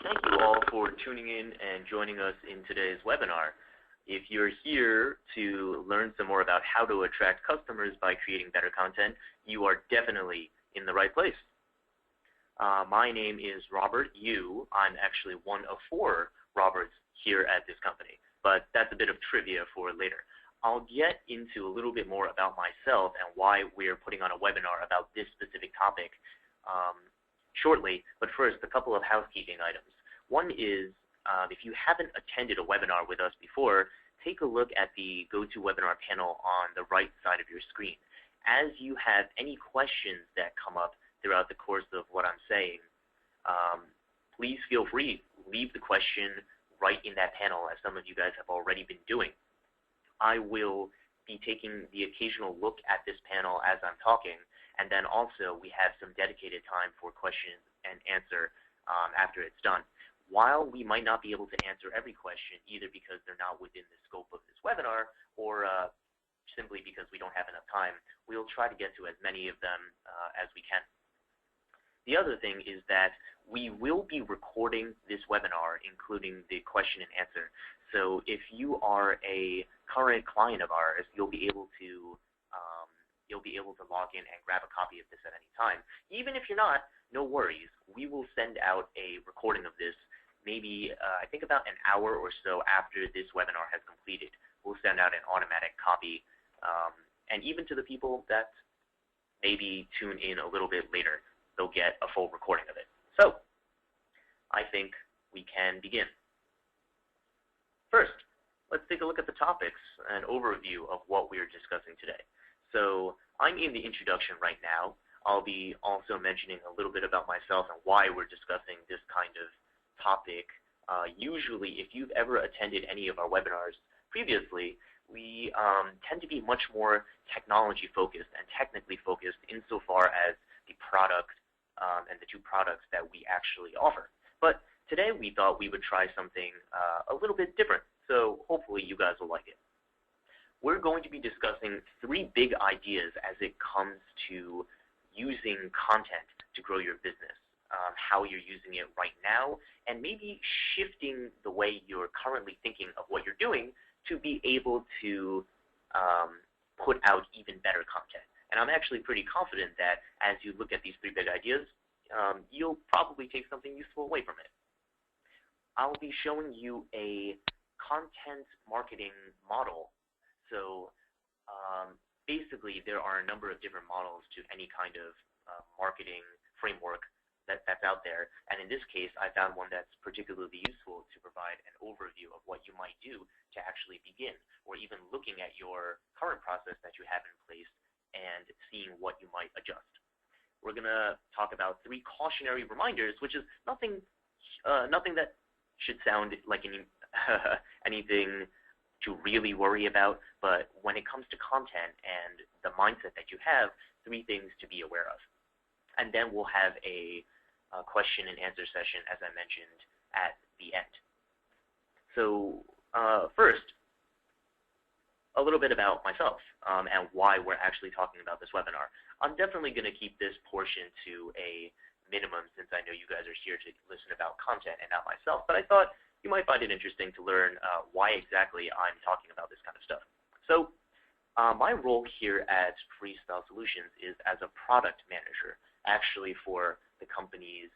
Thank you all for tuning in and joining us in today's webinar. If you're here to learn some more about how to attract customers by creating better content, you are definitely in the right place. My name is Robert Yu. I'm actually one of 4 Roberts here at this company, but that's a bit of trivia for later. I'll get into a little bit more about myself and why we're putting on a webinar about this specific topic shortly, but first, a couple of housekeeping items. One is, if you haven't attended a webinar with us before, take a look at the GoToWebinar panel on the right side of your screen. As you have any questions that come up throughout the course of what I'm saying, please feel free, leave the question right in that panel, as some of you guys have already been doing. I will be taking the occasional look at this panel as I'm talking, and then also we have some dedicated time for questions and answer after it's done. While we might not be able to answer every question, either because they're not within the scope of this webinar or simply because we don't have enough time, we'll try to get to as many of them as we can. The other thing is that we will be recording this webinar, including the question and answer. So if you are a current client of ours, you'll be able to log in and grab a copy of this at any time. Even if you're not, no worries. We will send out a recording of this maybe, I think about an hour or so after this webinar has completed. We'll send out an automatic copy, and even to the people that maybe tune in a little bit later, they'll get a full recording of it. So I think we can begin. First, let's take a look at the topics and overview of what we're discussing today. So I'm in the introduction right now. I'll be also mentioning a little bit about myself and why we're discussing this kind of topic. Usually, if you've ever attended any of our webinars previously, we tend to be much more technology focused and technically focused insofar as the product and the 2 products that we actually offer. But today we thought we would try something a little bit different, so hopefully you guys will like it. We're going to be discussing 3 big ideas as it comes to using content to grow your business, how you're using it right now, and maybe shifting the way you're currently thinking of what you're doing to be able to put out even better content. And I'm actually pretty confident that as you look at these 3 big ideas, you'll probably take something useful away from it. I'll be showing you a content marketing model. So basically, there are a number of different models to any kind of marketing framework that's out there. And in this case, I found one that's particularly useful to provide an overview of what you might do to actually begin, or even looking at your current process that you have in place and seeing what you might adjust. We're going to talk about 3 cautionary reminders, which is nothing that should sound like anything to really worry about, but when it comes to content and the mindset that you have, 3 things to be aware of. And then we'll have a question and answer session, as I mentioned, at the end. So first, a little bit about myself and why we're actually talking about this webinar. I'm definitely going to keep this portion to a minimum since I know you guys are here to listen about content and not myself, but I thought you might find it interesting to learn why exactly I'm talking about this kind of stuff. So my role here at Freestyle Solutions is as a product manager, actually for the company's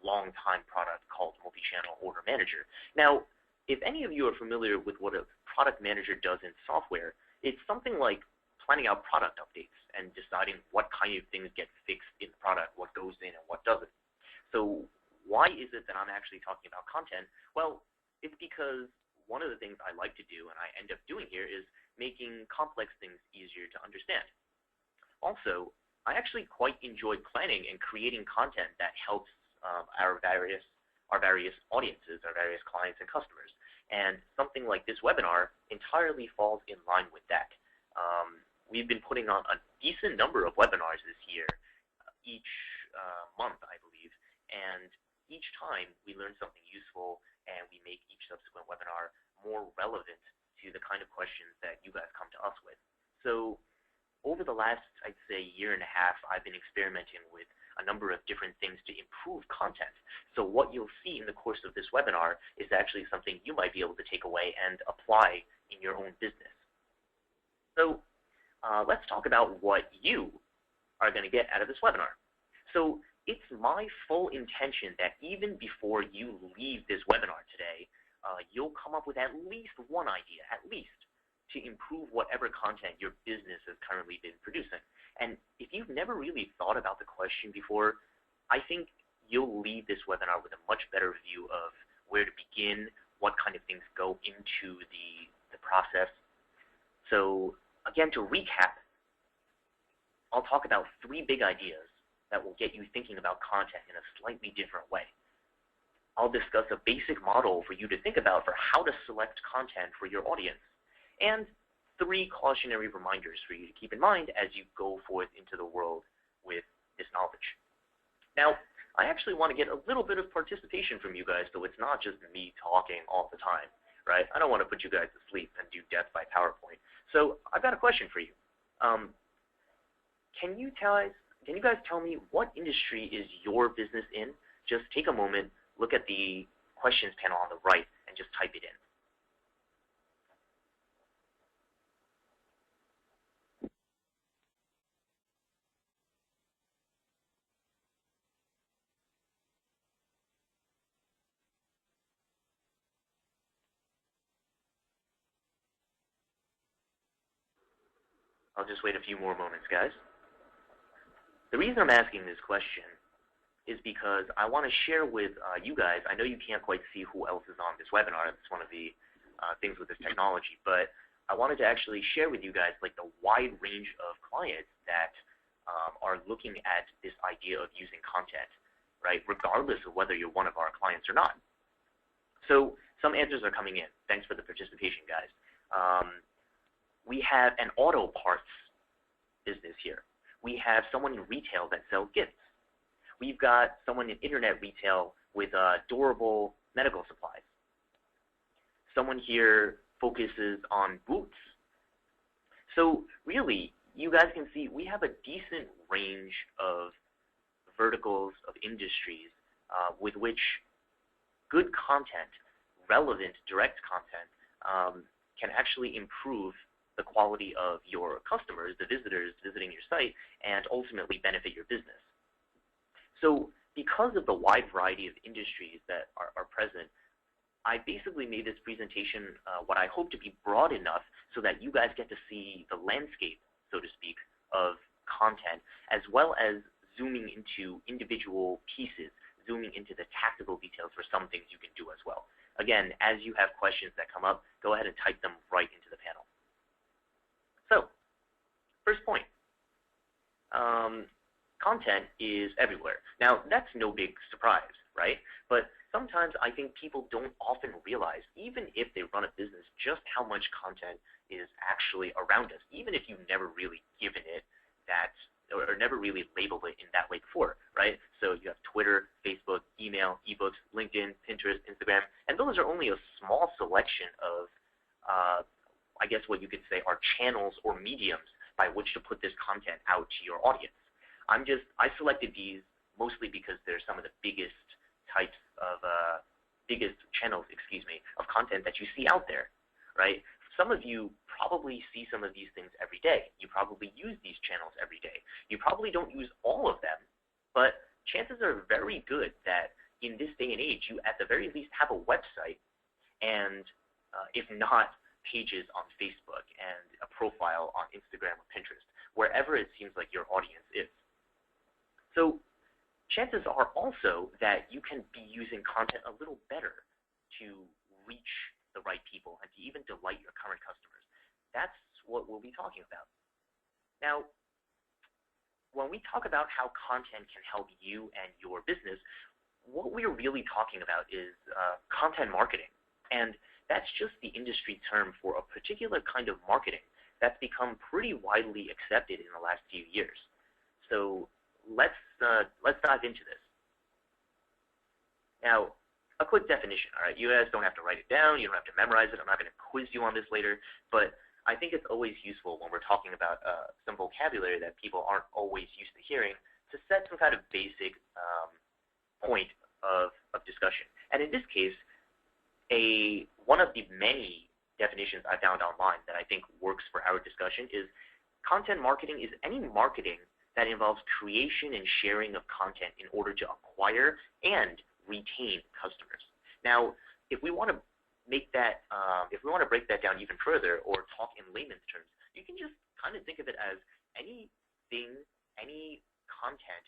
long-time product called Multi-Channel Order Manager. Now, if any of you are familiar with what a product manager does in software, it's something like planning out product updates and deciding what kind of things get fixed in the product, what goes in and what doesn't. So why is it that I'm actually talking about content? Well, it's because one of the things I like to do and I end up doing here is making complex things easier to understand. Also, I actually quite enjoy planning and creating content that helps our various audiences, our various clients and customers. And something like this webinar entirely falls in line with that. We've been putting on a decent number of webinars this year, each month, I believe, and each time we learn something useful and we make each subsequent webinar more relevant to the kind of questions that you guys come to us with. So over the last, I'd say, year and a half, I've been experimenting with a number of different things to improve content. So what you'll see in the course of this webinar is actually something you might be able to take away and apply in your own business. So let's talk about what you are going to get out of this webinar. So it's my full intention that even before you leave this webinar today, you'll come up with at least one idea, at least, to improve whatever content your business has currently been producing. And if you've never really thought about the question before, I think you'll leave this webinar with a much better view of where to begin, what kind of things go into the process. So again, to recap, I'll talk about 3 big ideas that will get you thinking about content in a slightly different way. I'll discuss a basic model for you to think about for how to select content for your audience, and 3 cautionary reminders for you to keep in mind as you go forth into the world with this knowledge. Now, I actually want to get a little bit of participation from you guys, so it's not just me talking all the time, right? I don't want to put you guys to sleep and do death by PowerPoint. So I've got a question for you. Can you guys tell me what industry is your business in? Just take a moment, look at the questions panel on the right, and just type it in. I'll just wait a few more moments, guys. The reason I'm asking this question is because I want to share with you guys, I know you can't quite see who else is on this webinar, it's one of the things with this technology, but I wanted to actually share with you guys like the wide range of clients that are looking at this idea of using content, right, regardless of whether you're one of our clients or not. So some answers are coming in. Thanks for the participation, guys. We have an auto parts business here. We have someone in retail that sells gifts. We've got someone in internet retail with durable medical supplies. Someone here focuses on boots. So really, you guys can see we have a decent range of verticals, of industries with which good content, relevant, direct content, can actually improve the quality of your customers, the visitors visiting your site, and ultimately benefit your business. So because of the wide variety of industries that are present, I basically made this presentation what I hope to be broad enough so that you guys get to see the landscape, so to speak, of content, as well as zooming into individual pieces, zooming into the tactical details for some things you can do as well. Again, as you have questions that come up, go ahead and type them right into the panel. So, first point, content is everywhere. Now, that's no big surprise, right? But sometimes I think people don't often realize, even if they run a business, just how much content is actually around us, even if you've never really given it that, or never really labeled it in that way before, right? So you have Twitter, Facebook, email, ebooks, LinkedIn, Pinterest, Instagram, and those are only a small selection of I guess what you could say are channels or mediums by which to put this content out to your audience. I selected these mostly because they're some of the biggest types of, channels, of content that you see out there, right? Some of you probably see some of these things every day. You probably use these channels every day. You probably don't use all of them, but chances are very good that in this day and age, you at the very least have a website and, if not, pages on Facebook and a profile on Instagram or Pinterest, wherever it seems like your audience is. So chances are also that you can be using content a little better to reach the right people and to even delight your current customers. That's what we'll be talking about. Now, when we talk about how content can help you and your business, what we're really talking about is content marketing. And that's just the industry term for a particular kind of marketing that's become pretty widely accepted in the last few years. So let's dive into this. Now, a quick definition, all right? You guys don't have to write it down. You don't have to memorize it. I'm not going to quiz you on this later. But I think it's always useful when we're talking about some vocabulary that people aren't always used to hearing to set some kind of basic point of discussion. And in this case, one of the many definitions I found online that I think works for our discussion is content marketing is any marketing that involves creation and sharing of content in order to acquire and retain customers. Now, if we want to break that down even further, or talk in layman's terms, you can just kind of think of it as anything, any content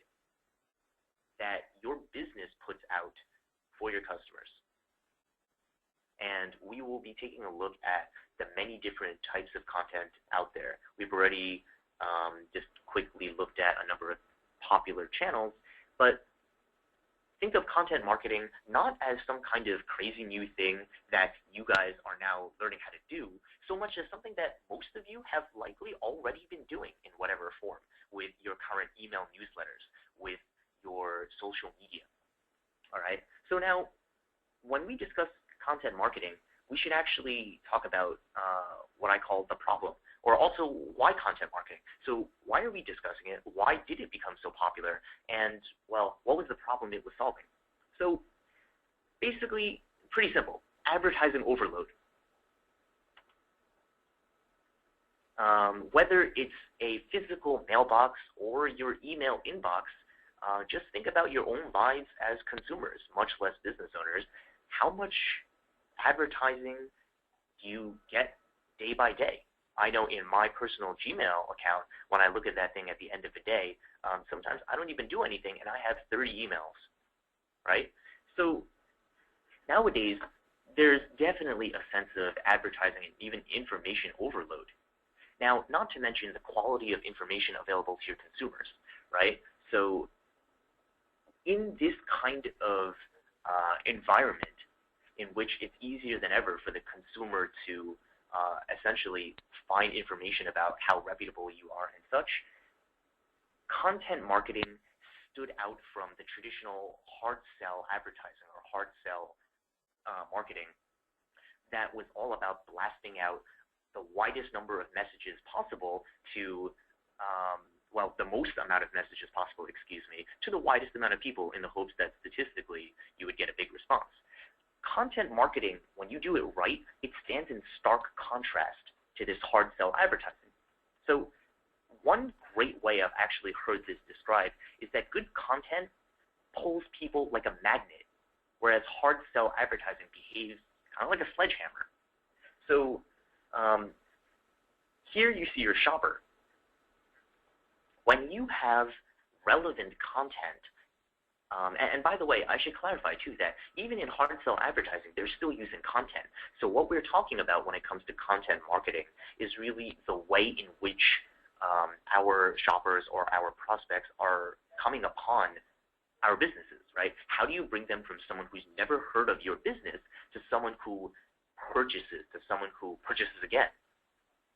that your business puts out for your customers. And we will be taking a look at the many different types of content out there. We've already just quickly looked at a number of popular channels, but think of content marketing not as some kind of crazy new thing that you guys are now learning how to do, so much as something that most of you have likely already been doing in whatever form, with your current email newsletters, with your social media. All right? So now, when we discuss content marketing, we should actually talk about what I call the problem, or also why content marketing. So why are we discussing it? Why did it become so popular? And, well, what was the problem it was solving? So basically, pretty simple, advertising overload. Whether it's a physical mailbox or your email inbox, just think about your own lives as consumers, much less business owners. How much advertising do you get day by day? I know in my personal Gmail account, when I look at that thing at the end of the day, sometimes I don't even do anything and I have 30 emails, right? So nowadays, there's definitely a sense of advertising and even information overload. Now, not to mention the quality of information available to your consumers, right? So in this kind of environment in which it's easier than ever for the consumer to essentially find information about how reputable you are and such, content marketing stood out from the traditional hard sell advertising or hard sell marketing that was all about blasting out the widest number of messages possible to, well, the most amount of messages possible, to the widest amount of people in the hopes that statistically you would get a big response. Content marketing, when you do it right, it stands in stark contrast to this hard sell advertising. So one great way I've actually heard this described is that good content pulls people like a magnet, whereas hard sell advertising behaves kind of like a sledgehammer. So here you see your shopper. When you have relevant content, and by the way, I should clarify too that even in hard sell advertising, they're still using content. So what we're talking about when it comes to content marketing is really the way in which our shoppers or our prospects are coming upon our businesses, right? How do you bring them from someone who's never heard of your business to someone who purchases, to someone who purchases again?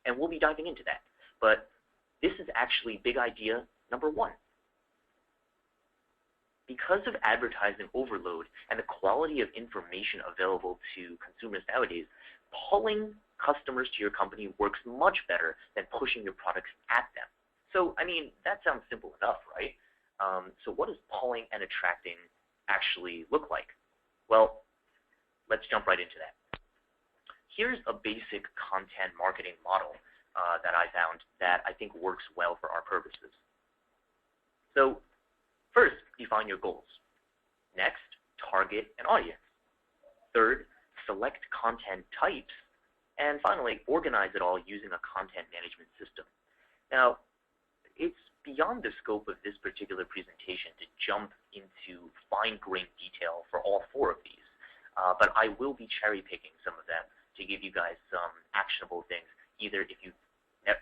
And we'll be diving into that. But this is actually big idea number one. Because of advertising overload and the quality of information available to consumers nowadays, pulling customers to your company works much better than pushing your products at them. So, I mean, that sounds simple enough, right? So what does pulling and attracting actually look like? Well, let's jump right into that. Here's a basic content marketing model that I found that I think works well for our purposes. So, first, define your goals. Next, target an audience. Third, select content types. And finally, organize it all using a content management system. Now, it's beyond the scope of this particular presentation to jump into fine-grained detail for all four of these, but I will be cherry-picking some of them to give you guys some actionable things, either if you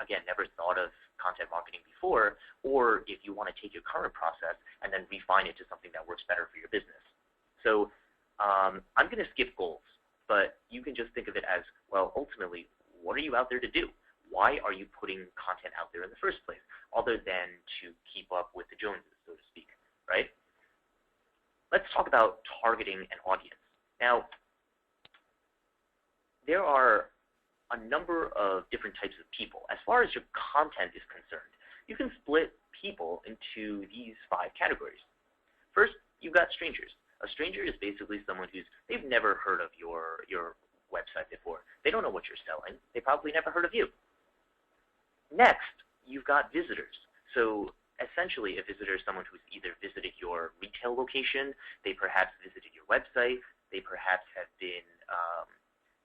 again, never thought of content marketing before, or if you want to take your current process and then refine it to something that works better for your business. So I'm going to skip goals, but you can just think of it as, well, ultimately, what are you out there to do? Why are you putting content out there in the first place, other than to keep up with the Joneses, so to speak, right? Let's talk about targeting an audience. Now, there are a number of different types of people. As far as your content is concerned, you can split people into these 5 categories. First, you've got strangers. A stranger is basically someone they've never heard of your website before. They don't know what you're selling. They probably never heard of you. Next, you've got visitors. So essentially, a visitor is someone who's either visited your retail location, they perhaps visited your website, they perhaps have been,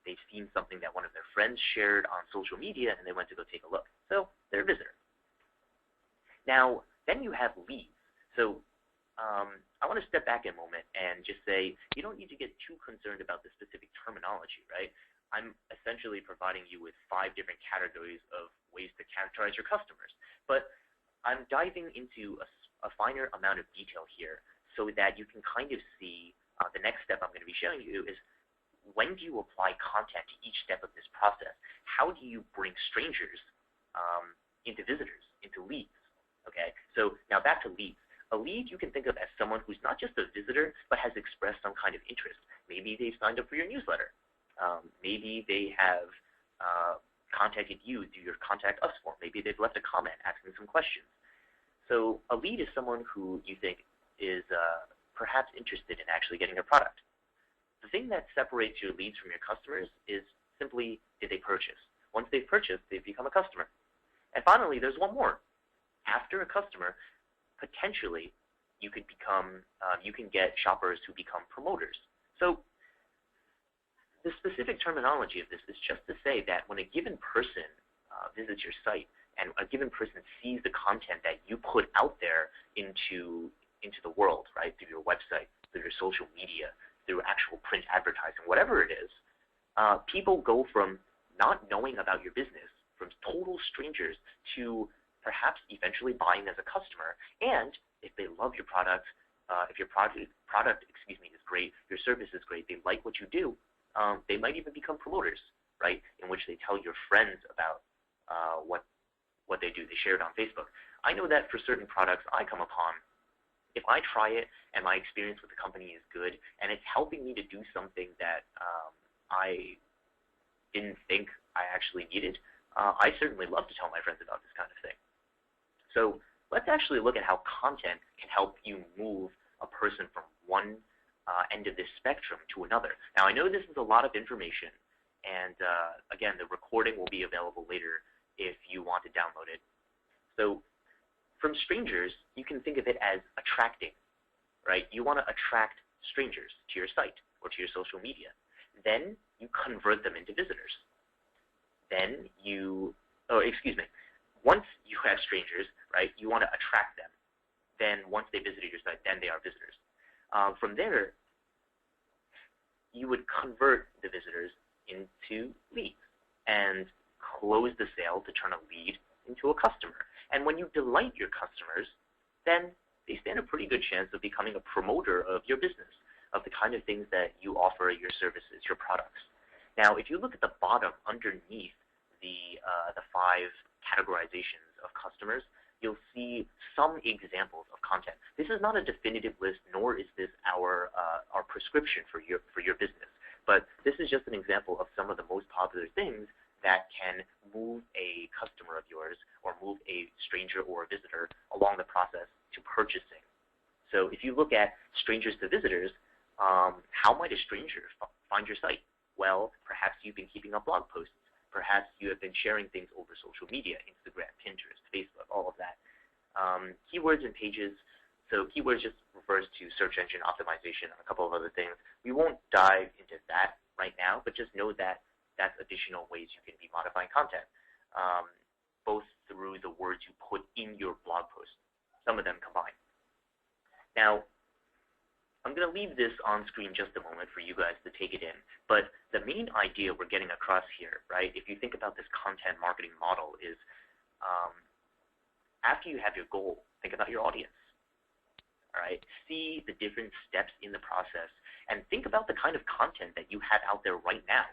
they've seen something that one of their friends shared on social media and they went to go take a look. So they're a visitor. Now, then you have leads. So I want to step back a moment and just say you don't need to get too concerned about the specific terminology, right? I'm essentially providing you with 5 different categories of ways to characterize your customers. But I'm diving into a finer amount of detail here so that you can kind of see the next step I'm going to be showing you is when do you apply content to each step of this process? How do you bring strangers into visitors, into leads? Okay, so now back to leads. A lead you can think of as someone who's not just a visitor but has expressed some kind of interest. Maybe they've signed up for your newsletter. Maybe they have contacted you through your Contact Us form. Maybe they've left a comment asking some questions. So a lead is someone who you think is perhaps interested in actually getting a product. The thing that separates your leads from your customers is simply, did they purchase? Once they've purchased, they've become a customer. And finally, there's one more. After a customer, potentially, you could become, you can get shoppers who become promoters. So the specific terminology of this is just to say that when a given person visits your site and a given person sees the content that you put out there into the world, right, through your website, through your social media, through actual print advertising, whatever it is, people go from not knowing about your business, from total strangers, to perhaps eventually buying as a customer. And if they love your product, if your product is great, your service is great, they like what you do, they might even become promoters, right, in which they tell your friends about what they do. They share it on Facebook. I know that for certain products I come upon, if I try it and my experience with the company is good and it's helping me to do something that I didn't think I actually needed, I certainly love to tell my friends about this kind of thing. So let's actually look at how content can help you move a person from one end of this spectrum to another. Now, I know this is a lot of information, and again, the recording will be available later if you want to download it. So from strangers, you can think of it as attracting, right? You want to attract strangers to your site or to your social media. Then you convert them into visitors. Then once you have strangers, right, you want to attract them. Then once they visited your site, then they are visitors. From there, you would convert the visitors into leads and close the sale to turn a lead into a customer. And when you delight your customers, then they stand a pretty good chance of becoming a promoter of your business, of the kind of things that you offer, your services, your products. Now, if you look at the bottom underneath the 5 categorizations of customers, you'll see some examples of content. This is not a definitive list, nor is this our prescription for your business. But this is just an example of some of the most popular things that can move a customer of yours or move a stranger or a visitor along the process to purchasing. So if you look at strangers to visitors, how might a stranger find your site? Well, perhaps you've been keeping up blog posts. Perhaps you have been sharing things over social media, Instagram, Pinterest, Facebook, all of that. Keywords and pages. So keywords just refers to search engine optimization and a couple of other things. We won't dive into that right now, but just know that that's additional ways you can be modifying content, both through the words you put in your blog post, some of them combined. Now, I'm going to leave this on screen just a moment for you guys to take it in, but the main idea we're getting across here, right, if you think about this content marketing model is after you have your goal, think about your audience. All right, see the different steps in the process and think about the kind of content that you have out there right now.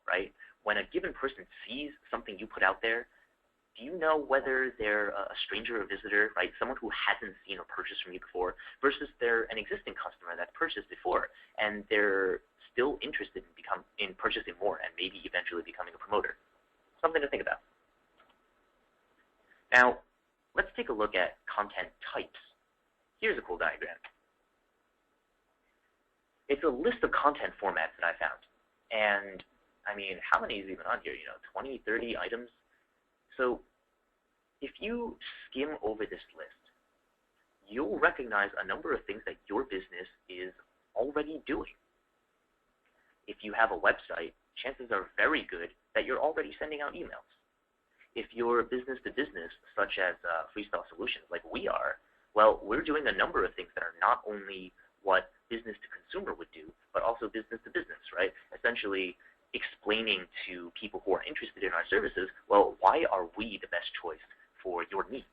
Right? When a given person sees something you put out there, do you know whether they're a stranger or visitor, right? Someone who hasn't seen or purchased from you before versus they're an existing customer that's purchased before and they're still interested in purchasing more and maybe eventually becoming a promoter. Something to think about. Now, let's take a look at content types. Here's a cool diagram. It's a list of content formats that I found. And I mean, how many is even on here? 20, 30 items? So if you skim over this list, you'll recognize a number of things that your business is already doing. If you have a website, chances are very good that you're already sending out emails. If you're business to business, such as Freestyle Solutions, like we are, well, we're doing a number of things that are not only what business to consumer would do, but also business to business, right? Essentially explaining to people who are interested in our services, well, why are we the best choice for your needs?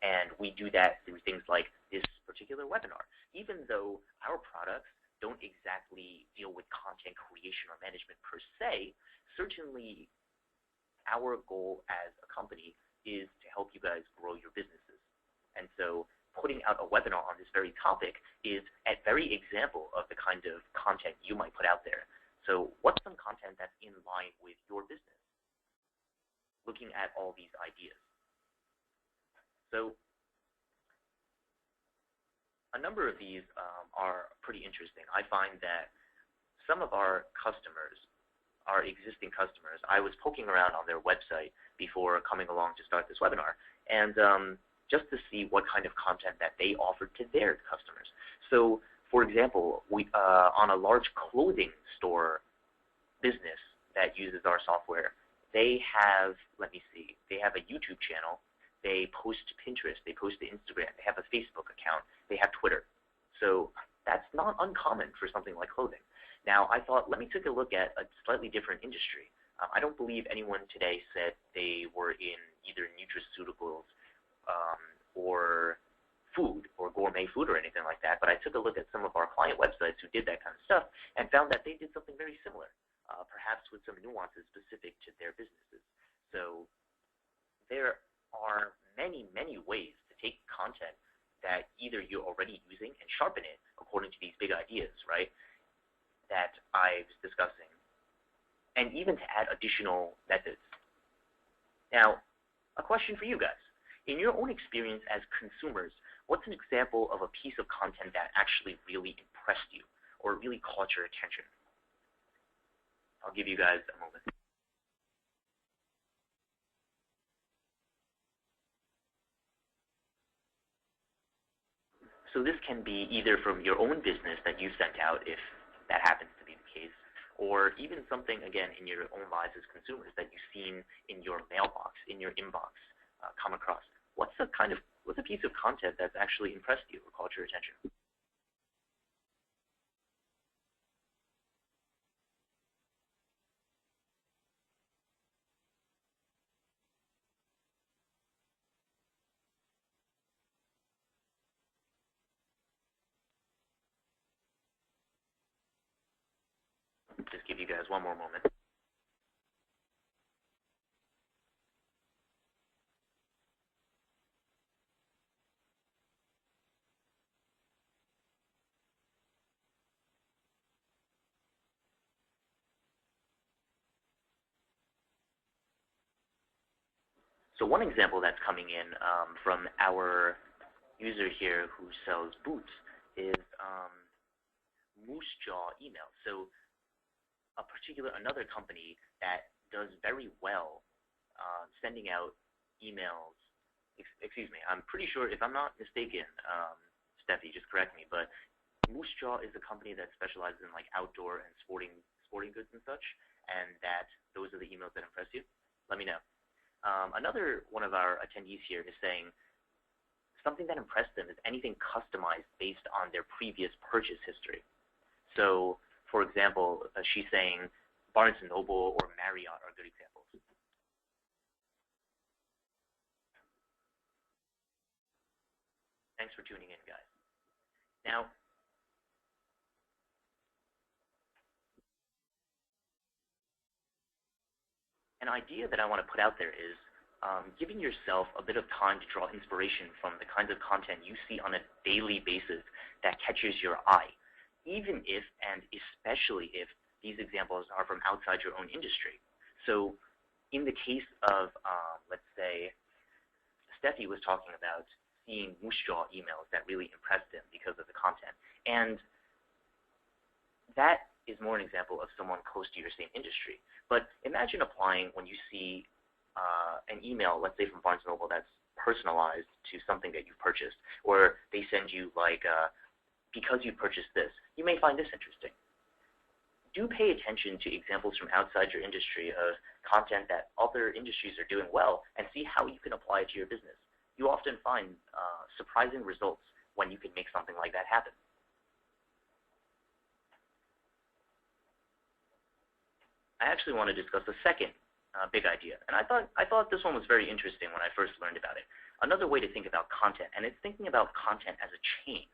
And we do that through things like this particular webinar. Even though our products don't exactly deal with content creation or management per se, certainly our goal as a company is to help you guys grow your businesses. And so putting out a webinar on this very topic is a very example of the kind of content you might put out there. So what's some content that's in line with your business? Looking at all these ideas. So a number of these are pretty interesting. I find that some of our customers, our existing customers, I was poking around on their website before coming along to start this webinar, and just to see what kind of content that they offered to their customers. So, for example, we on a large clothing store business that uses our software, they have, let me see, they have a YouTube channel, they post to Pinterest, they post to Instagram, they have a Facebook account, they have Twitter. So that's not uncommon for something like clothing. Now, I thought, let me take a look at a slightly different industry. I don't believe anyone today said they were in either nutraceuticals or food or gourmet food or anything like that, but I took a look at some of our client websites who did that kind of stuff and found that they did something very similar, perhaps with some nuances specific to their businesses. So there are many, many ways to take content that either you're already using and sharpen it according to these big ideas, right, that I was discussing, and even to add additional methods. Now, a question for you guys. In your own experience as consumers, what's an example of a piece of content that actually really impressed you or really caught your attention? I'll give you guys a moment. So this can be either from your own business that you sent out, if that happens to be the case, or even something, again, in your own lives as consumers that you've seen in your mailbox, in your inbox, come across. What's a piece of content that's actually impressed you or caught your attention? Just give you guys one more moment. So one example that's coming in from our user here who sells boots is Moose Jaw email. So another company that does very well sending out emails. Excuse me, I'm pretty sure, if I'm not mistaken, Steffi, just correct me, but Moose Jaw is a company that specializes in like outdoor and sporting goods and such, and that those are the emails that impress you. Let me know. Another one of our attendees here is saying something that impressed them is anything customized based on their previous purchase history. So, for example, she's saying Barnes & Noble or Marriott are good examples. Thanks for tuning in, guys. Now, an idea that I want to put out there is giving yourself a bit of time to draw inspiration from the kinds of content you see on a daily basis that catches your eye, even if and especially if these examples are from outside your own industry. So in the case of, let's say, Steffi was talking about seeing moose jaw emails that really impressed him because of the content. And that is more an example of someone close to your same industry. But imagine applying when you see an email, let's say from Barnes & Noble, that's personalized to something that you've purchased, or they send you like, because you purchased this, you may find this interesting. Do pay attention to examples from outside your industry of content that other industries are doing well and see how you can apply it to your business. You often find surprising results when you can make something like that happen. I actually want to discuss a second big idea, and I thought this one was very interesting when I first learned about it. Another way to think about content, and it's thinking about content as a chain.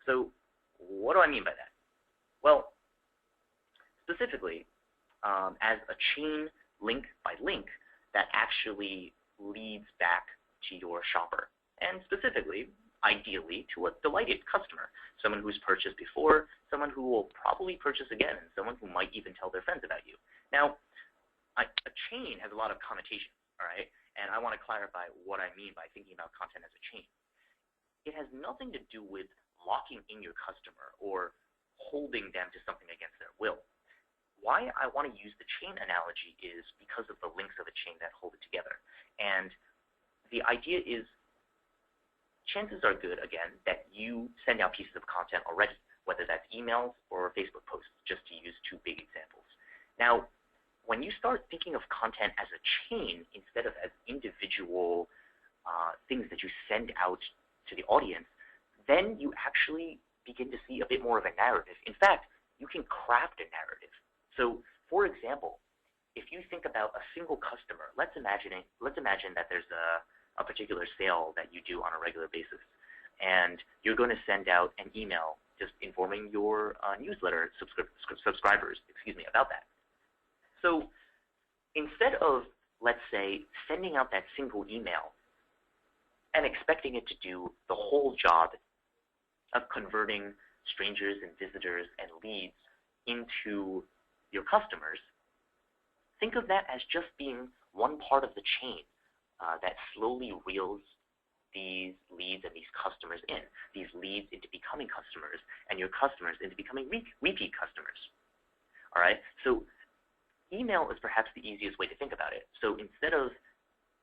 So what do I mean by that? Well, specifically, as a chain link by link that actually leads back to your shopper, and specifically, ideally, to a delighted customer, someone who's purchased before, someone who will probably purchase again, and someone who might even tell their friends about you. Now, a chain has a lot of connotations, all right? And I want to clarify what I mean by thinking about content as a chain. It has nothing to do with locking in your customer or holding them to something against their will. Why I want to use the chain analogy is because of the links of a chain that hold it together. And the idea is, chances are good, again, that you send out pieces of content already, whether that's emails or Facebook posts, just to use two big examples. Now, when you start thinking of content as a chain instead of as individual things that you send out to the audience, then you actually begin to see a bit more of a narrative. In fact, you can craft a narrative. So, for example, if you think about a single customer, let's imagine that there's a particular sale that you do on a regular basis, and you're going to send out an email just informing your newsletter subscribers, about that. So instead of, let's say, sending out that single email and expecting it to do the whole job of converting strangers and visitors and leads into your customers, think of that as just being one part of the chain that slowly reels these leads and these customers in, these leads into becoming customers, and your customers into becoming repeat customers. All right? So email is perhaps the easiest way to think about it. So instead of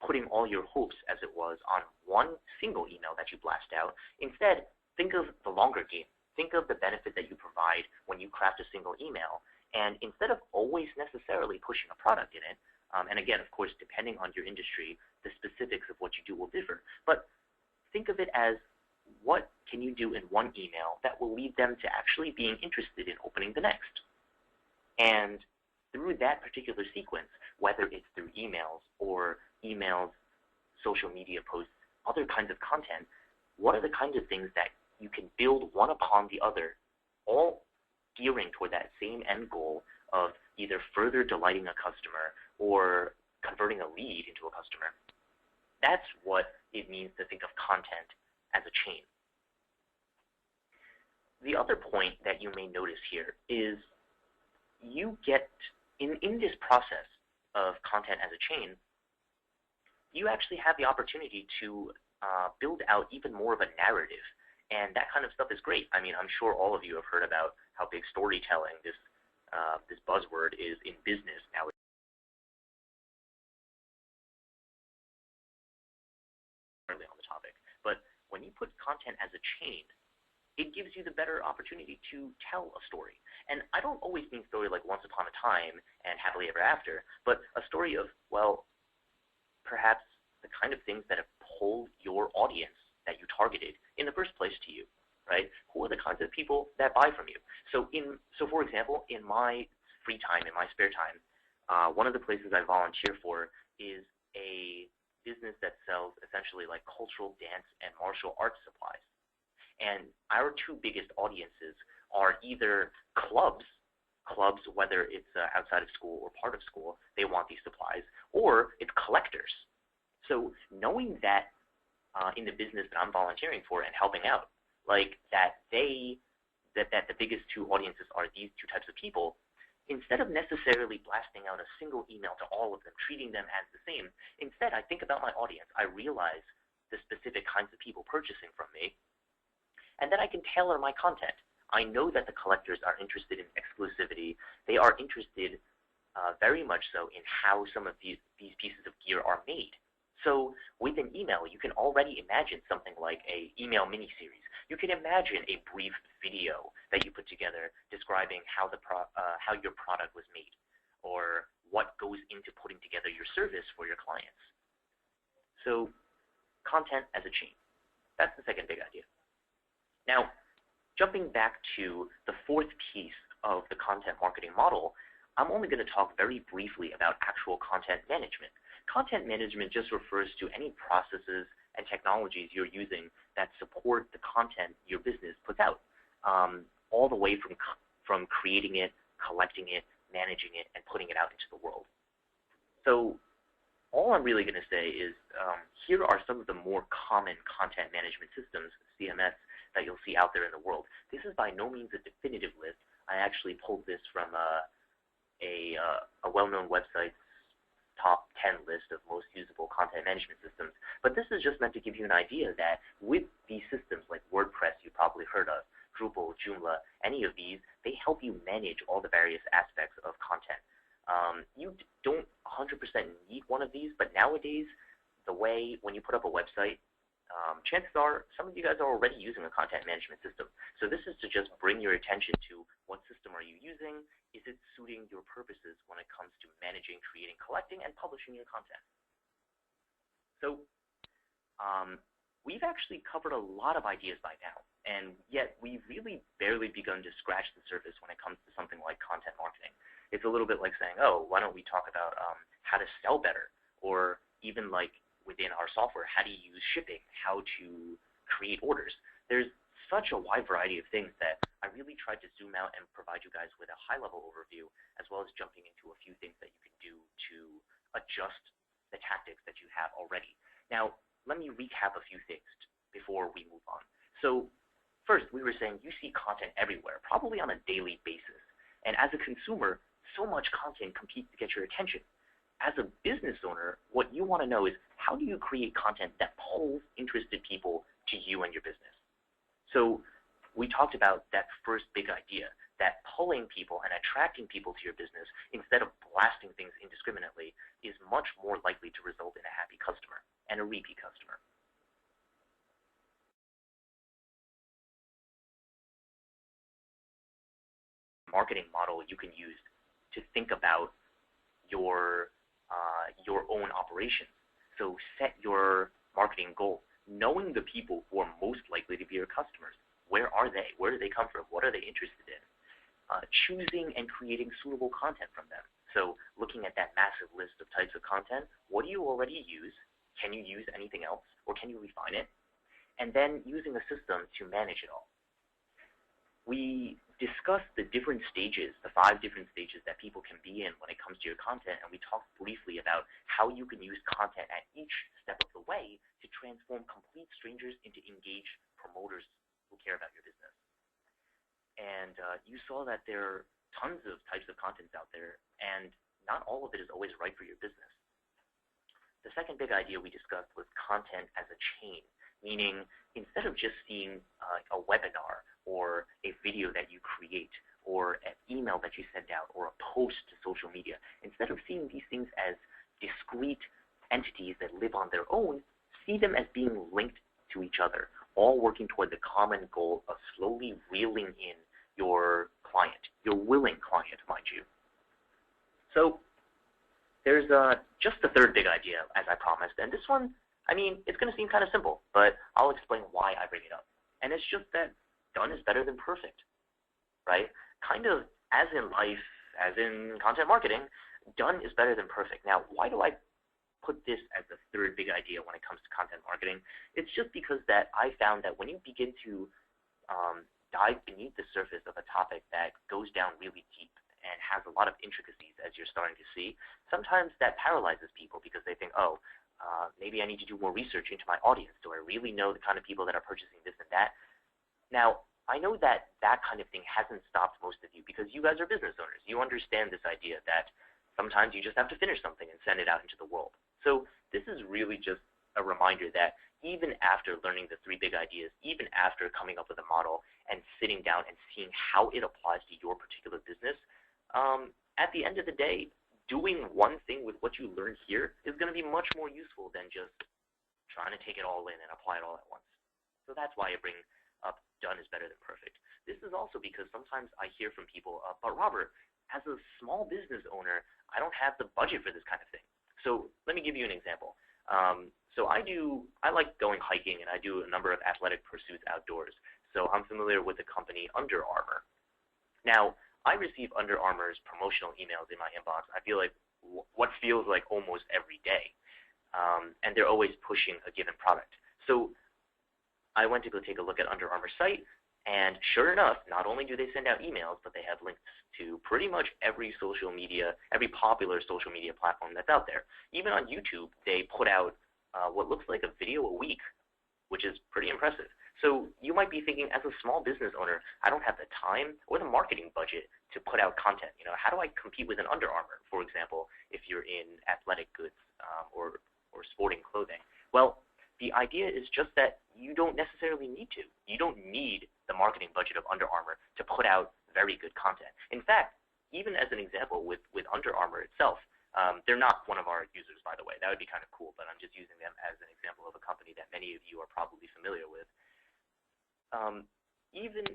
putting all your hopes, as it was, on one single email that you blast out, instead, think of the longer game. Think of the benefit that you provide when you craft a single email. And instead of always necessarily pushing a product in it, and again, of course, depending on your industry, the specifics of what you do will differ, but think of it as, what can you do in one email that will lead them to actually being interested in opening the next? And through that particular sequence, whether it's through emails, social media posts, other kinds of content, what are the kinds of things that you can build one upon the other, all gearing toward that same end goal of either further delighting a customer or converting a lead into a customer? That's what it means to think of content as a chain. The other point that you may notice here is you get, in this process of content as a chain, you actually have the opportunity to build out even more of a narrative. And that kind of stuff is great. I mean, I'm sure all of you have heard about how big storytelling, this buzzword, is in business nowadays. On the topic, but when you put content as a chain, it gives you the better opportunity to tell a story. And I don't always mean story like Once Upon a Time and Happily Ever After, but a story of, well, perhaps the kind of things that have pulled your audience that you targeted in the first place to you, right? Who are the kinds of people that buy from you? So for example, in my free time, in my spare time, one of the places I volunteer for is a business that sells essentially like cultural dance and martial arts supplies. And our two biggest audiences are either clubs, whether it's outside of school or part of school, they want these supplies, or it's collectors. So knowing that in the business that I'm volunteering for and helping out, like that the biggest two audiences are these two types of people, instead of necessarily blasting out a single email to all of them, treating them as the same, instead I think about my audience. I realize the specific kinds of people purchasing from me. And then I can tailor my content. I know that the collectors are interested in exclusivity. They are interested very much so in how some of these pieces of gear are made. So with an email, you can already imagine something like a email mini-series. You can imagine a brief video that you put together describing how your product was made, or what goes into putting together your service for your clients. So content as a chain. That's the second big idea. Now, jumping back to the fourth piece of the content marketing model, I'm only going to talk very briefly about actual content management. Content management just refers to any processes and technologies you're using that support the content your business puts out, all the way from creating it, collecting it, managing it, and putting it out into the world. So all I'm really going to say is here are some of the more common content management systems, CMS, that you'll see out there in the world. This is by no means a definitive list. I actually pulled this from a well-known website's top 10 list of most usable content management systems. But this is just meant to give you an idea that with these systems like WordPress, you probably heard of, Drupal, Joomla, any of these, they help you manage all the various aspects of content. You don't 100% need one of these, but nowadays, the way when you put up a website, chances are some of you guys are already using a content management system. So this is to just bring your attention to what system are you using? Is it suiting your purposes when it comes to managing, creating, collecting, and publishing your content? So we've actually covered a lot of ideas by now, and yet we've really barely begun to scratch the surface when it comes to something like content marketing. It's a little bit like saying, oh, why don't we talk about how to sell better, or even like within our software, how to use shipping, how to create orders. There's such a wide variety of things that I really tried to zoom out and provide you guys with a high-level overview, as well as jumping into a few things that you can do to adjust the tactics that you have already. Now, let me recap a few things before we move on. So first, we were saying you see content everywhere, probably on a daily basis. And as a consumer, so much content competes to get your attention. As a business owner, what you want to know is how do you create content that pulls interested people to you and your business? So we talked about that first big idea, that pulling people and attracting people to your business instead of blasting things indiscriminately is much more likely to result in a happy customer and a repeat customer. Marketing model you can use to think about your own operations. So set your marketing goal, knowing the people who are most likely to be your customers. Where are they? Where do they come from? What are they interested in? Choosing and creating suitable content from them. So looking at that massive list of types of content, what do you already use? Can you use anything else? Or can you refine it? And then using a system to manage it all. We discussed the different stages, the 5 different stages that people can be in when it comes to your content, and we talked briefly about how you can use content at each step of the way to transform complete strangers into engaged promoters who care about your business. And you saw that there are tons of types of content out there, and not all of it is always right for your business. The second big idea we discussed was content as a chain, meaning instead of just seeing a webinar or a video that you create or an email that you send out or a post to social media, instead of seeing these things as discrete entities that live on their own, see them as being linked to each other, all working toward the common goal of slowly reeling in your client, your willing client, mind you. So there's just the third big idea, as I promised, and this one, I mean, it's going to seem kind of simple, but I'll explain why I bring it up. And it's just that done is better than perfect, right? Kind of as in life, as in content marketing, done is better than perfect. Now, why do I put this as the third big idea when it comes to content marketing? It's just because that I found that when you begin to dive beneath the surface of a topic that goes down really deep and has a lot of intricacies, as you're starting to see, sometimes that paralyzes people because they think, oh, maybe I need to do more research into my audience. Do I really know the kind of people that are purchasing this and that? Now, I know that that kind of thing hasn't stopped most of you because you guys are business owners. You understand this idea that sometimes you just have to finish something and send it out into the world. So this is really just a reminder that even after learning the 3 big ideas, even after coming up with a model and sitting down and seeing how it applies to your particular business, at the end of the day, doing one thing with what you learned here is going to be much more useful than just trying to take it all in and apply it all at once. So that's why I bring up done is better than perfect. This is also because sometimes I hear from people, but Robert, as a small business owner, I don't have the budget for this kind of thing. So let me give you an example. So I like going hiking, and I do a number of athletic pursuits outdoors. So I'm familiar with the company Under Armour. Now, I receive Under Armour's promotional emails in my inbox. I feel like what feels like almost every day. And they're always pushing a given product. So I went to go take a look at Under Armour's site, and sure enough, not only do they send out emails, but they have links to pretty much every popular social media platform that's out there. Even on YouTube, they put out what looks like a video a week, which is pretty impressive. So you might be thinking, as a small business owner, I don't have the time or the marketing budget to put out content. How do I compete with an Under Armour, for example, if you're in athletic goods or sporting clothing? Well, the idea is just that you don't necessarily need to. You don't need the marketing budget of Under Armour to put out very good content. In fact, even as an example with Under Armour itself, they're not one of our users, by the way. That would be kind of cool, but I'm just using them as an example of a company that many of you are probably familiar with. Even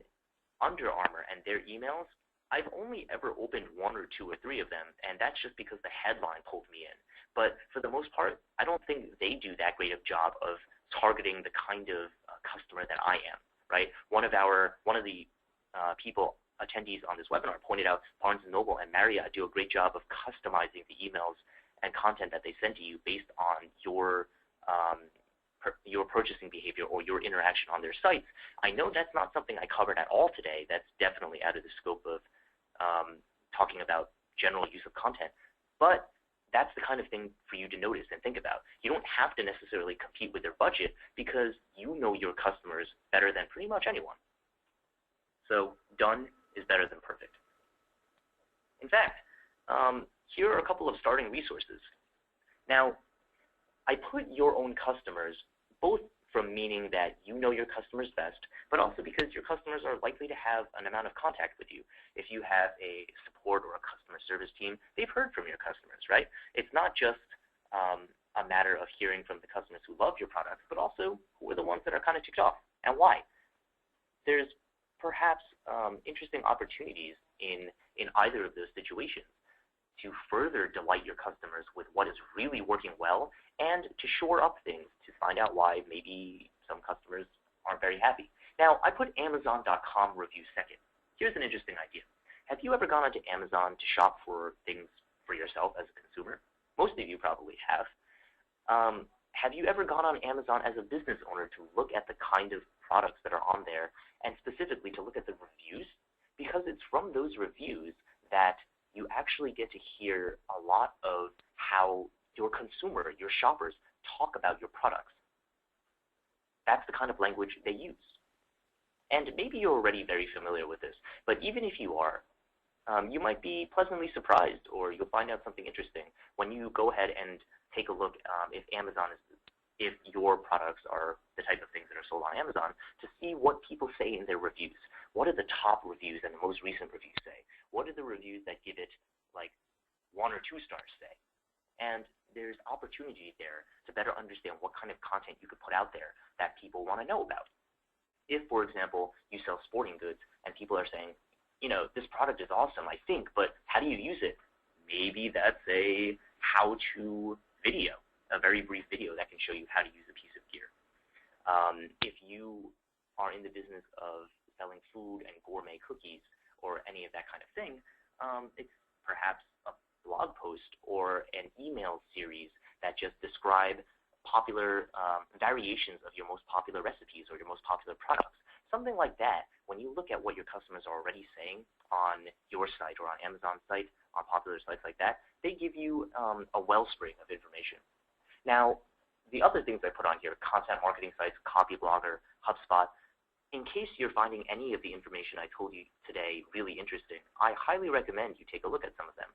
Under Armour and their emails, I've only ever opened 1 or 2 or 3 of them, and that's just because the headline pulled me in. But for the most part, I don't think they do that great of job of targeting the kind of customer that I am, right? One of the attendees on this webinar pointed out Barnes & Noble and Marriott do a great job of customizing the emails and content that they send to you based on your purchasing behavior or your interaction on their sites. I know that's not something I covered at all today. That's definitely out of the scope of talking about general use of content. But that's the kind of thing for you to notice and think about. You don't have to necessarily compete with their budget because you know your customers better than pretty much anyone. So done is better than perfect. In fact, here are a couple of starting resources. Now, I put your own customers, both from meaning that you know your customers best, but also because your customers are likely to have an amount of contact with you. If you have a support or a customer service team, they've heard from your customers, right? It's not just a matter of hearing from the customers who love your products, but also who are the ones that are kind of ticked off and why. There's perhaps interesting opportunities in either of those situations to further delight your customers with what is really working well and to shore up things to find out why maybe some customers aren't very happy. Now, I put Amazon.com review second. Here's an interesting idea. Have you ever gone onto Amazon to shop for things for yourself as a consumer? Most of you probably have. Have you ever gone on Amazon as a business owner to look at the kind of products that are on there and specifically to look at the reviews? Because it's from those reviews that you actually get to hear a lot of how your consumer, your shoppers, talk about your products. That's the kind of language they use. And maybe you're already very familiar with this, but even if you are, you might be pleasantly surprised, or you'll find out something interesting when you go ahead and take a look if your products are the type of things that are sold on Amazon, to see what people say in their reviews. What are the top reviews and the most recent reviews say? What are the reviews that give it like 1 or 2 stars say? And there's opportunity there to better understand what kind of content you could put out there that people want to know about. If, for example, you sell sporting goods and people are saying, this product is awesome, I think, but how do you use it? Maybe that's a how-to video, a very brief video that can show you how to use a piece of gear. If you are in the business of selling food and gourmet cookies or any of that kind of thing, it's perhaps a blog post or an email series that just describe popular variations of your most popular recipes or your most popular products. Something like that, when you look at what your customers are already saying on your site or on Amazon's site, on popular sites like that, they give you a wellspring of information. Now, the other things I put on here, content marketing sites, Copyblogger, HubSpot, in case you're finding any of the information I told you today really interesting, I highly recommend you take a look at some of them.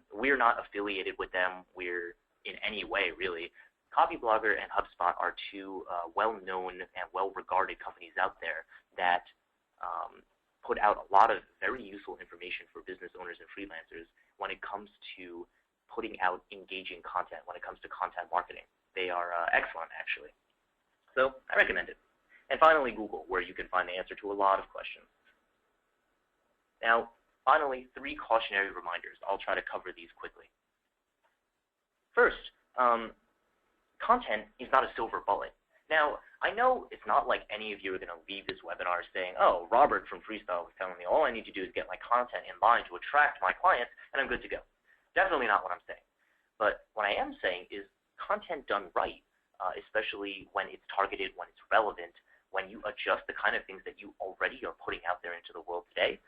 We're not affiliated with them. We're in any way, really. Copyblogger and HubSpot are two well-known and well-regarded companies out there that put out a lot of very useful information for business owners and freelancers when it comes to putting out engaging content, when it comes to content marketing. They are excellent, actually. So I recommend it. And finally, Google, where you can find the answer to a lot of questions. Now, finally, 3 cautionary reminders. I'll try to cover these quickly. First, content is not a silver bullet. Now, I know it's not like any of you are going to leave this webinar saying, oh, Robert from Freestyle was telling me all I need to do is get my content in line to attract my clients, and I'm good to go. Definitely not what I'm saying. But what I am saying is content done right, especially when it's targeted, when it's relevant, when you adjust the kind of things that you already are putting out there into the world today,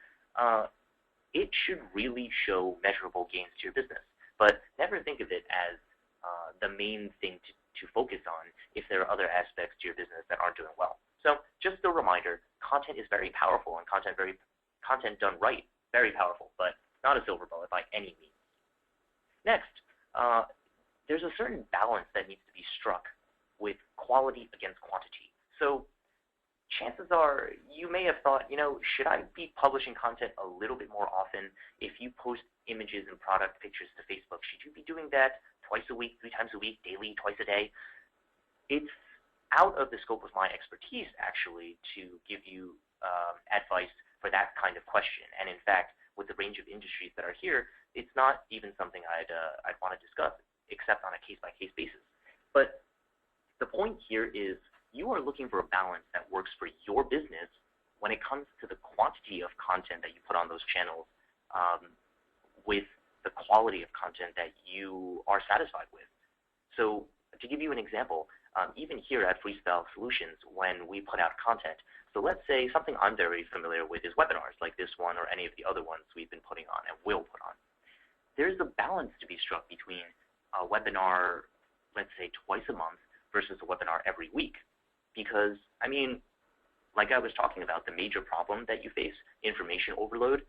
it should really show measurable gains to your business. But never think of it as the main thing to focus on if there are other aspects to your business that aren't doing well. So just a reminder, content is very powerful, and content done right, very powerful, but not a silver bullet by any means. Next, there's a certain balance that needs to be struck with quality against quantity. So chances are you may have thought, should I be publishing content a little bit more often? If you post images and product pictures to Facebook, should you be doing that twice a week, 3 times a week, daily, twice a day? It's out of the scope of my expertise, actually, to give you advice for that kind of question. And in fact, with the range of industries that are here, it's not even something I'd want to discuss, except on a case-by-case basis. But the point here is you are looking for a balance that works for your business when it comes to the quantity of content that you put on those channels with the quality of content that you are satisfied with. So to give you an example, even here at Freestyle Solutions, when we put out content, so let's say something I'm very familiar with is webinars like this one or any of the other ones we've been putting on and will put on. There's a balance to be struck between a webinar, let's say twice a month, versus a webinar every week. Because, like I was talking about, the major problem that you face, information overload,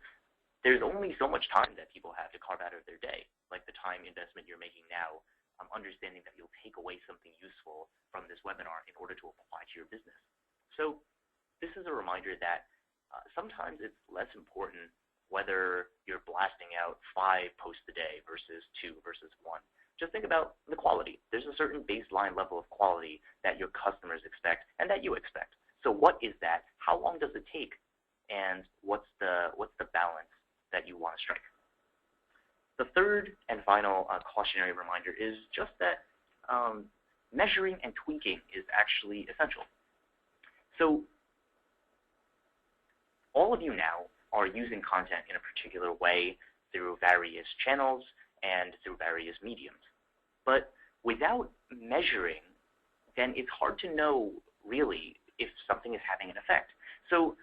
there's only so much time that people have to carve out of their day, like the time investment you're making now, understanding that you'll take away something useful from this webinar in order to apply to your business. So this is a reminder that sometimes it's less important whether you're blasting out 5 posts a day versus 2 versus 1. Just think about the quality. There's a certain baseline level of quality that your customers expect and that you expect. So what is that? How long does it take? And what's the balance that you want to strike? The third and final cautionary reminder is just that measuring and tweaking is actually essential. So all of you now are using content in a particular way through various channels and through various mediums. But without measuring, then it's hard to know really if something is having an effect. So,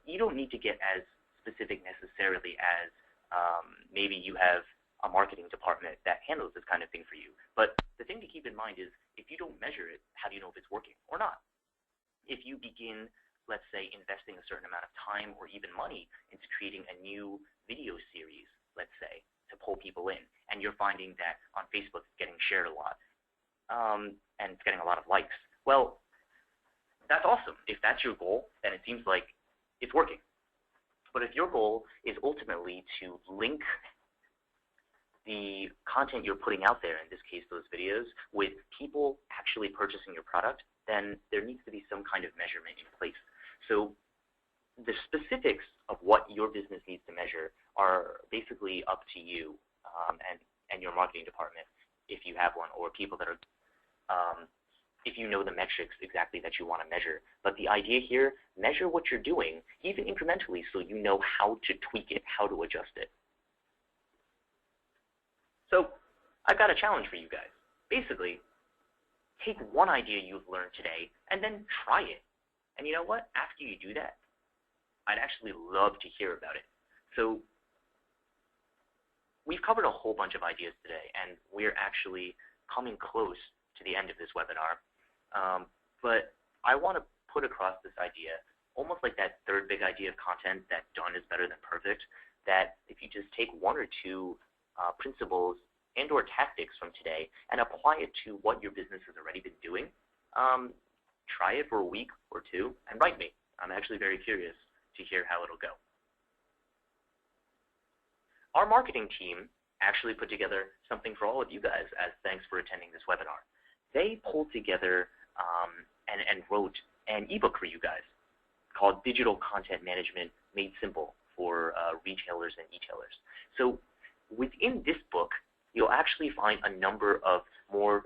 you don't need to get as specific necessarily as maybe you have a marketing department that handles this kind of thing for you. But the thing to keep in mind is if you don't measure it, how do you know if it's working or not? If you begin, let's say, investing a certain amount of time or even money into creating a new video series, let's say, to pull people in, and you're finding that on Facebook it's getting shared a lot, and it's getting a lot of likes, well, that's awesome. If that's your goal, then it seems like it's working. But if your goal is ultimately to link the content you're putting out there, in this case those videos, with people actually purchasing your product, then there needs to be some kind of measurement in place. So the specifics of what your business needs to measure are basically up to you and your marketing department, if you have one, or people that are, if you know the metrics exactly that you want to measure. But the idea here, measure what you're doing, even incrementally, so you know how to tweak it, how to adjust it. So I've got a challenge for you guys. Basically, take one idea you've learned today and then try it. And you know what? After you do that, I'd actually love to hear about it. So we've covered a whole bunch of ideas today, and we're actually coming close to the end of this webinar. But I want to put across this idea, almost like that third big idea of content, that done is better than perfect, that if you just take 1 or 2 principles and or tactics from today and apply it to what your business has already been doing, try it for a week or two and write me. I'm actually very curious to hear how it'll go. Our marketing team actually put together something for all of you guys as thanks for attending this webinar. They pulled together and wrote an ebook for you guys called Digital Content Management Made Simple for retailers and e-tailers. So within this book, you'll actually find a number of more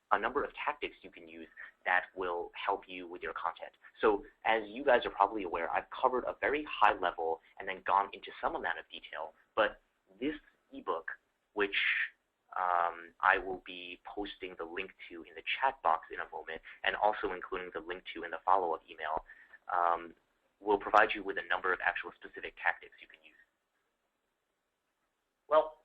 a number of tactics you can use that will help you with your content. So as you guys are probably aware, I've covered a very high level and then gone into some amount of detail, but this ebook, which I will be posting the link to in the chat box in a moment, and also including the link to in the follow-up email, will provide you with a number of actual specific tactics you can use. Well,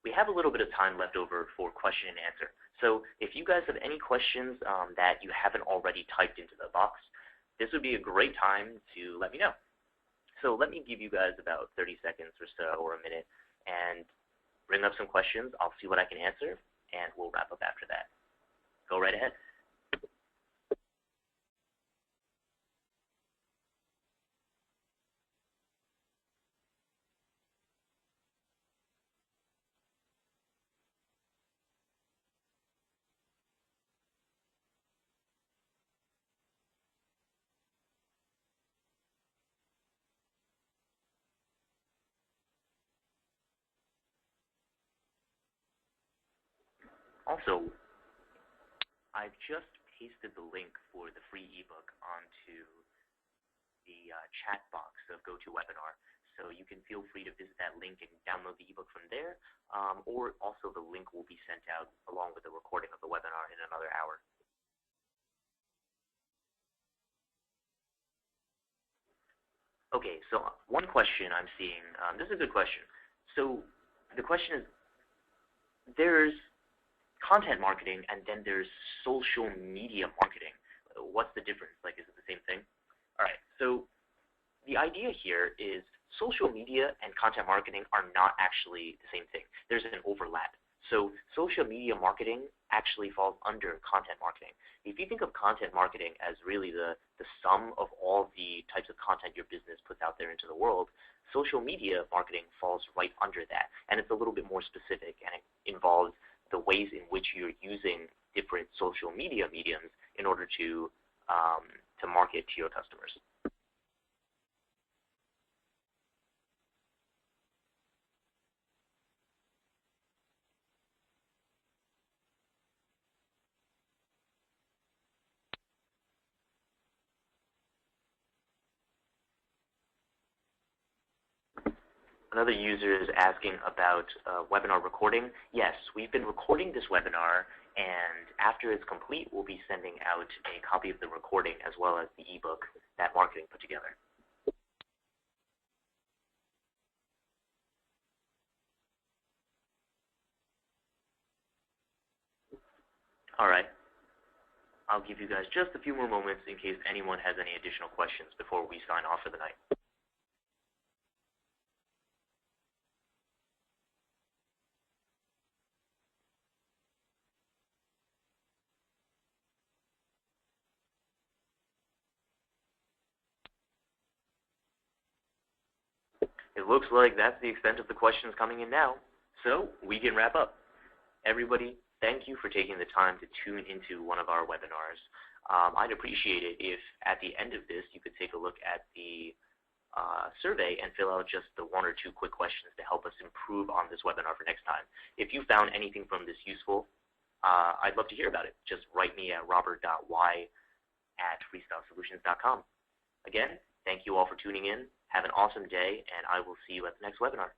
we have a little bit of time left over for question and answer. So if you guys have any questions that you haven't already typed into the box, this would be a great time to let me know. So let me give you guys about 30 seconds or so, or a minute, and bring up some questions. I'll see what I can answer, and we'll wrap up after that. Go right ahead. Also, I've just pasted the link for the free ebook onto the chat box of GoToWebinar, so you can feel free to visit that link and download the ebook from there, or also the link will be sent out along with the recording of the webinar in another hour. Okay, so one question I'm seeing, this is a good question. So the question is, there's content marketing and then there's social media marketing. What's the difference? Like, is it the same thing? All right, so the idea here is social media and content marketing are not actually the same thing. There's an overlap. So social media marketing actually falls under content marketing. If you think of content marketing as really the sum of all the types of content your business puts out there into the world, social media marketing falls right under that. And it's a little bit more specific, and it involves the ways in which you're using different social media mediums in order to market to your customers. Another user is asking about webinar recording. Yes, we've been recording this webinar, and after it's complete, we'll be sending out a copy of the recording as well as the ebook that marketing put together. All right. I'll give you guys just a few more moments in case anyone has any additional questions before we sign off for the night. It looks like that's the extent of the questions coming in now, so we can wrap up. Everybody, thank you for taking the time to tune into one of our webinars. I'd appreciate it if at the end of this you could take a look at the survey and fill out just the one or two quick questions to help us improve on this webinar for next time. If you found anything from this useful, I'd love to hear about it. Just write me at robert.y@freestylesolutions.com. Again, thank you all for tuning in. Have an awesome day, and I will see you at the next webinar.